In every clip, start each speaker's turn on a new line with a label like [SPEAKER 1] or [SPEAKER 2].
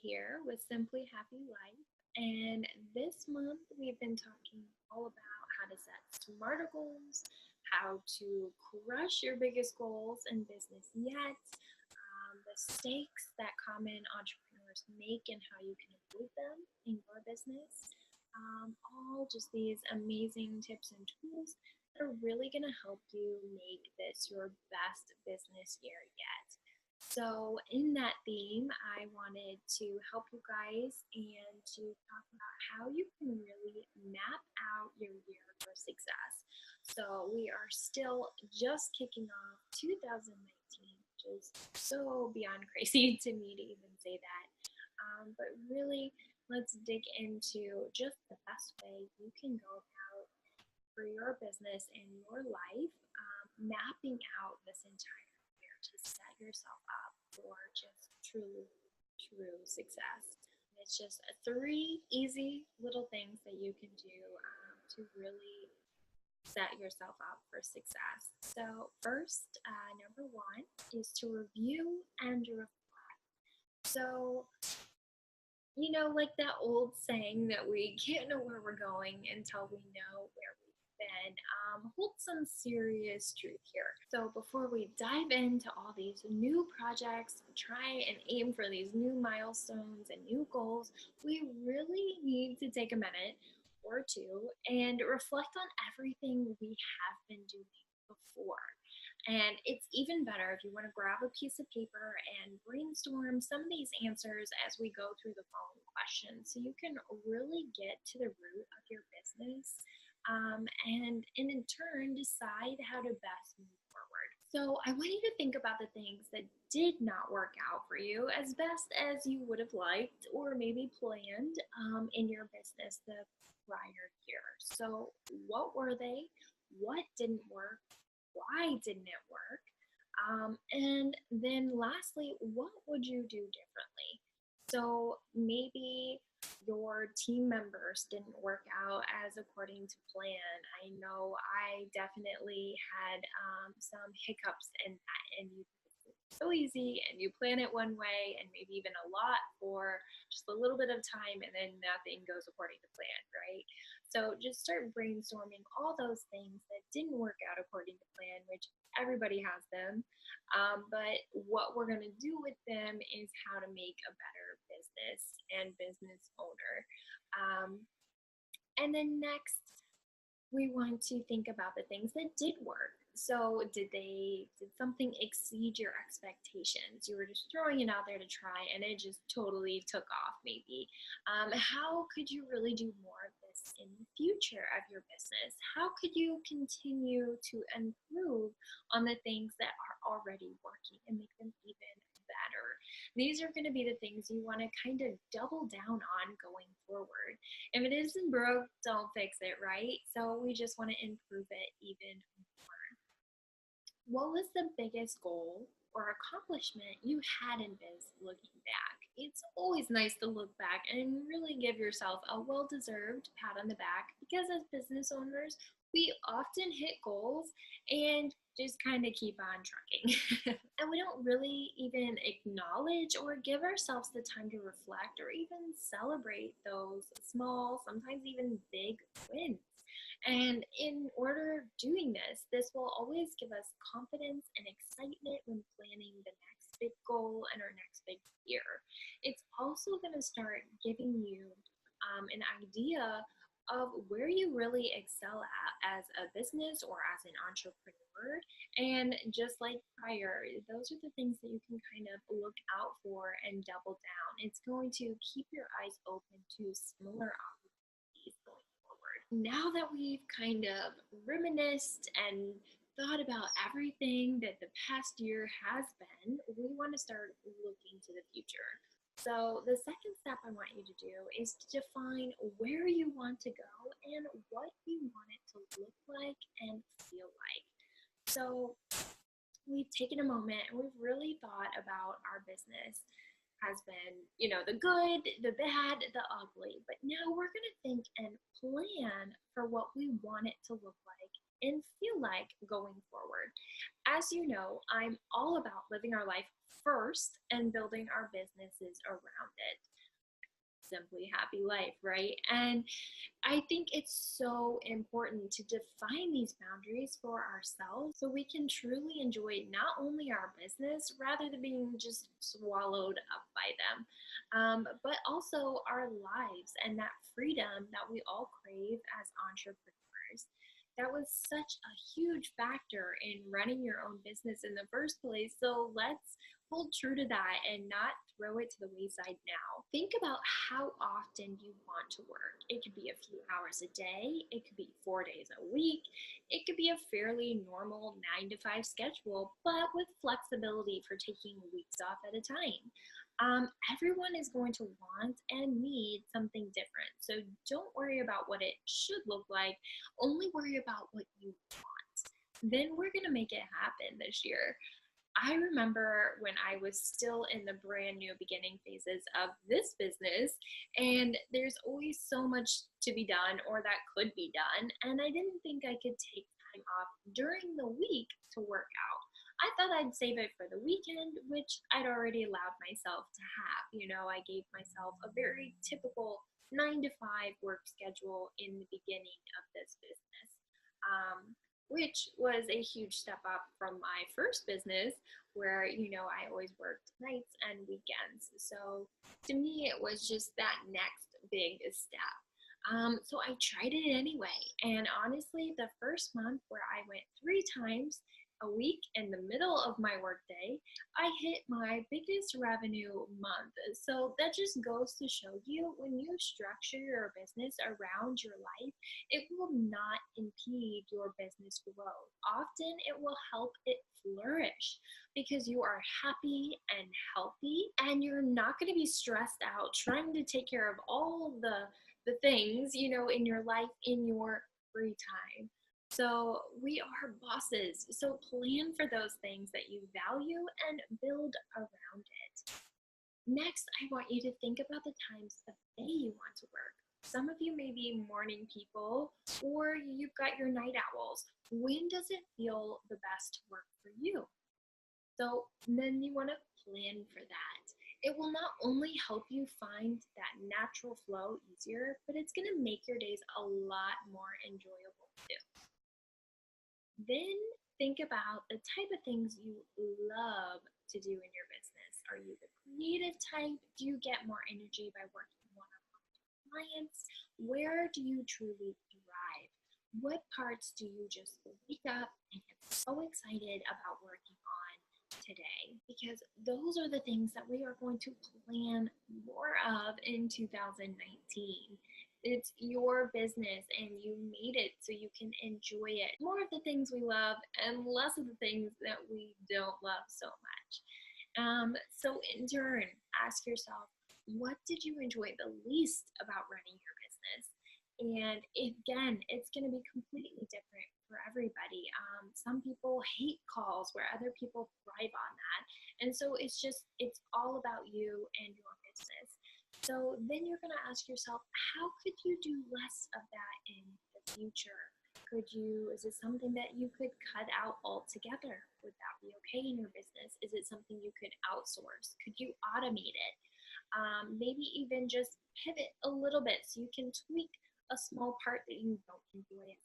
[SPEAKER 1] here with Simply Happy Life. And this month we've been talking all about how to set smarter goals, how to crush your biggest goals in business yet, the mistakes that common entrepreneurs make and how you can avoid them in your business. All just these amazing tips and tools that are really going to help you make this your best business year yet. So, in that theme, I wanted to help you guys and to talk about how you can really map out your year for success. So, we are still just kicking off 2019, which is so beyond crazy to me to even say that. But really, let's dig into just the best way you can go about for your business and your life, mapping out this entire year to set yourself up for just true success. It's just three easy little things that you can do to really set yourself up for success. So, first, number one is to review and reflect. So, like that old saying that we can't know where we're going until we know where we've been, holds some serious truth here. So before we dive into all these new projects, try and aim for these new milestones and new goals, we really need to take a minute or two and reflect on everything we have been doing before. And it's even better if you want to grab a piece of paper and brainstorm some of these answers as we go through the following questions so you can really get to the root of your business, and in turn decide how to best move forward. So I want you to think about the things that did not work out for you as best as you would have liked or maybe planned in your business the prior year. So what were they? What didn't work? Why didn't it work? And then lastly, what would you do differently? So maybe your team members didn't work out as according to plan. I know I definitely had some hiccups in that, and you so easy and you plan it one way and maybe even a lot for just a little bit of time and then nothing goes according to plan, right? So just start brainstorming all those things that didn't work out according to plan, which everybody has them. But what we're going to do with them is how to make a better business and business owner. And then next, we want to think about the things that did work. So did something exceed your expectations? You were just throwing it out there to try and it just totally took off maybe. How could you really do more of this in the future of your business? How could you continue to improve on the things that are already working and make them even better? These are going to be the things you want to kind of double down on going forward. If it isn't broke, don't fix it, right? So we just want to improve it even more. What was the biggest goal or accomplishment you had in biz looking back? It's always nice to look back and really give yourself a well-deserved pat on the back because as business owners, we often hit goals and just kind of keep on trucking. And we don't really even acknowledge or give ourselves the time to reflect or even celebrate those small, sometimes even big wins. And in order doing this will always give us confidence and excitement when planning the next big goal and our next big year. It's also going to start giving you an idea of where you really excel at as a business or as an entrepreneur. And just like prior, those are the things that you can kind of look out for and double down. It's going to keep your eyes open to similar opportunities going forward. Now that we've kind of reminisced and thought about everything that the past year has been, we want to start looking to the future. So the second step I want you to do is to define where you want to go and what you want it to look like and feel like. So we've taken a moment and we've really thought about our business has been, the good, the bad, the ugly. But now we're going to think and plan for what we want it to look like and feel like going forward. As you know, I'm all about living our life first and building our businesses around it. Simply happy life, right? And I think it's so important to define these boundaries for ourselves so we can truly enjoy not only our business rather than being just swallowed up by them, but also our lives and that freedom that we all crave as entrepreneurs. That was such a huge factor in running your own business in the first place. So let's hold true to that and not throw it to the wayside now. Think about how often you want to work. It could be a few hours a day, it could be 4 days a week, it could be a fairly normal 9 to 5 schedule, but with flexibility for taking weeks off at a time. Everyone is going to want and need something different. So don't worry about what it should look like, only worry about what you want. Then we're going to make it happen this year. I remember when I was still in the brand new beginning phases of this business, and there's always so much to be done or that could be done, and I didn't think I could take time off during the week to work out. I thought I'd save it for the weekend, which I'd already allowed myself to have. I gave myself a very typical 9 to 5 work schedule in the beginning of this business. Which was a huge step up from my first business where, I always worked nights and weekends. So to me, it was just that next big step. So I tried it anyway. And honestly, the first month where I went 3 times a week in the middle of my workday, I hit my biggest revenue month. So that just goes to show you when you structure your business around your life, it will not impede your business growth. Often it will help it flourish because you are happy and healthy and you're not going to be stressed out trying to take care of all the things, in your life in your free time. So we are bosses. So plan for those things that you value and build around it. Next, I want you to think about the times of day you want to work. Some of you may be morning people or you've got your night owls. When does it feel the best to work for you? So then you want to plan for that. It will not only help you find that natural flow easier, but it's going to make your days a lot more enjoyable too. Then think about the type of things you love to do in your business. Are you the creative type? Do you get more energy by working one-on-one with clients? Where do you truly thrive? What parts do you just wake up and get so excited about working on today? Because those are the things that we are going to plan more of in 2019. It's your business and you made it so you can enjoy it. More of the things we love and less of the things that we don't love so much. So in turn, ask yourself, what did you enjoy the least about running your business? And again, it's going to be completely different for everybody. Some people hate calls where other people thrive on that. And so it's all about you and your business. So then you're going to ask yourself, how could you do less of that in the future? Is it something that you could cut out altogether? Would that be okay in your business? Is it something you could outsource? Could you automate it? Maybe even just pivot a little bit so you can tweak a small part that you don't enjoy.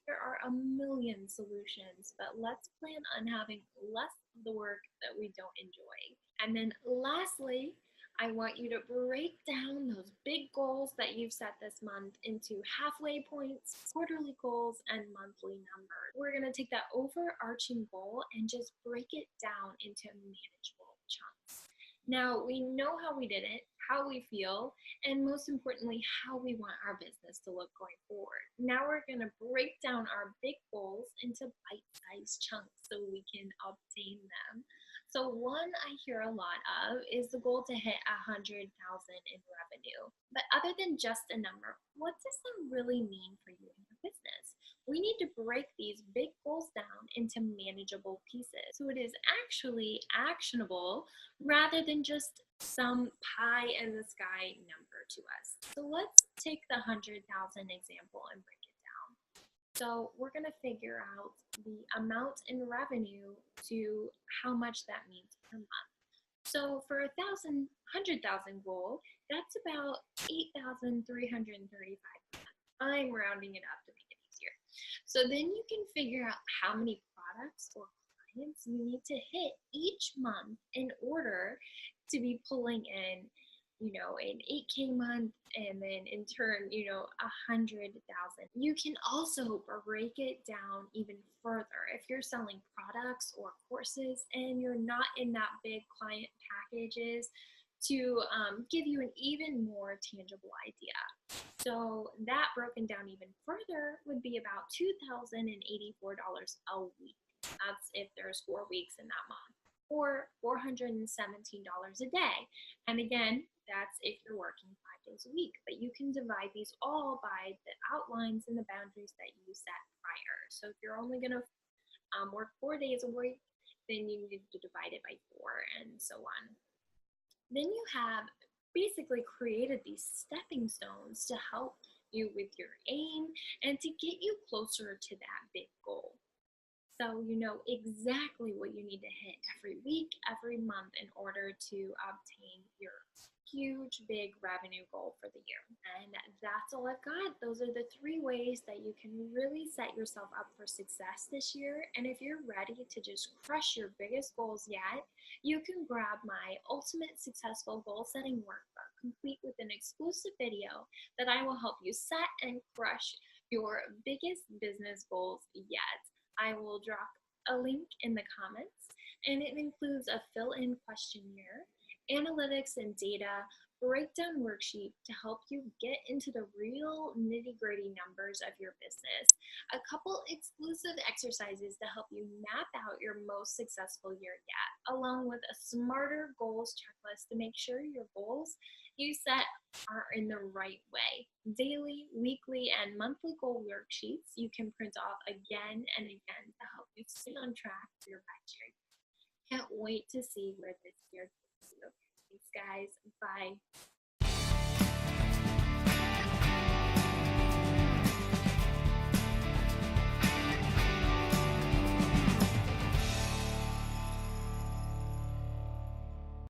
[SPEAKER 1] There are a million solutions, but let's plan on having less of the work that we don't enjoy. And then lastly, I want you to break down those big goals that you've set this month into halfway points, quarterly goals, and monthly numbers. We're going to take that overarching goal and just break it down into manageable chunks. Now, we know how we did it, how we feel, and most importantly, how we want our business to look going forward. Now we're going to break down our big goals into bite-sized chunks so we can obtain them. So one I hear a lot of is the goal to hit 100,000 in revenue. But other than just a number, what does that really mean for you and your business? We need to break these big goals down into manageable pieces so it is actually actionable rather than just some pie in the sky number to us. So let's take the 100,000 example and break it down. So we're going to figure out the amount in revenue to how much that means per month. So for 100,000 goal, that's about 8,335. I'm rounding it up to make it easier. So then you can figure out how many products or clients you need to hit each month in order to be pulling in, an 8K month and then in turn, 100,000. You can also break it down even further if you're selling products or courses and you're not in that big client packages to give you an even more tangible idea. So that broken down even further would be about $2,084 a week. That's if there's 4 weeks in that month, or $417 a day. And again, that's if you're working 5 days a week. But you can divide these all by the outlines and the boundaries that you set prior. So if you're only going to work 4 days a week, then you need to divide it by 4 and so on. Then you have basically created these stepping stones to help you with your aim and to get you closer to that big goal. So you know exactly what you need to hit every week, every month in order to obtain your huge, big revenue goal for the year. And that's all I've got. Those are the 3 ways that you can really set yourself up for success this year. And if you're ready to just crush your biggest goals yet, you can grab my Ultimate Successful Goal Setting Workbook, complete with an exclusive video that I will help you set and crush your biggest business goals yet. I will drop a link in the comments, and it includes a fill-in questionnaire, analytics and data, breakdown worksheet to help you get into the real nitty-gritty numbers of your business, a couple exclusive exercises to help you map out your most successful year yet, along with a smarter goals checklist to make sure your goals you set are in the right way. Daily, weekly, and monthly goal worksheets you can print off again and again to help you stay on track for your best year. Can't wait to see where this year takes you. Thanks, guys. Bye.